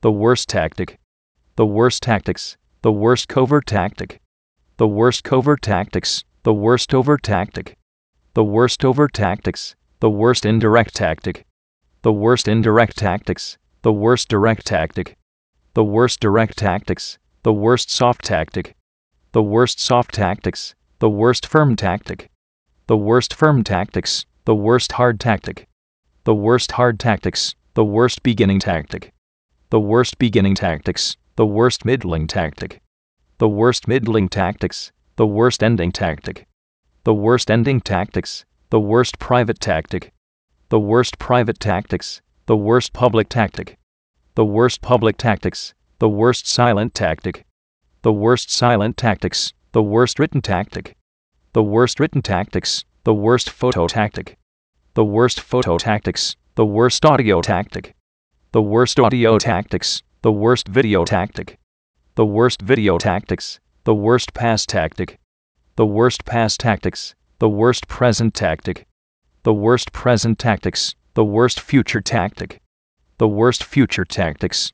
the worst tactic, the worst tactics, the worst covert tactic, the worst covert tactics, the worst overt tactic, the worst overt tactics, the worst indirect tactic, the worst indirect tactics, the worst direct tactic, the worst direct tactics, the worst soft tactic, the worst soft tactics, the worst firm tactic, the worst firm tactics, the worst hard tactic, the worst hard tactics, the worst beginning tactic, the worst beginning tactics, the worst middling tactic, the worst middling tactics, the worst ending tactic, the worst ending tactics, the worst private tactic, the worst private tactics, the worst public tactic, the worst public tactics, the worst silent tactic, the worst silent tactics, the worst written tactic, the worst written tactics, the worst photo tactic, the worst photo tactics, the worst audio tactic, the worst audio tactics, the worst video tactic, the worst video tactics, the worst past tactic, the worst past tactics, the worst present tactic, the worst present tactics, the worst future tactic, the worst future tactics,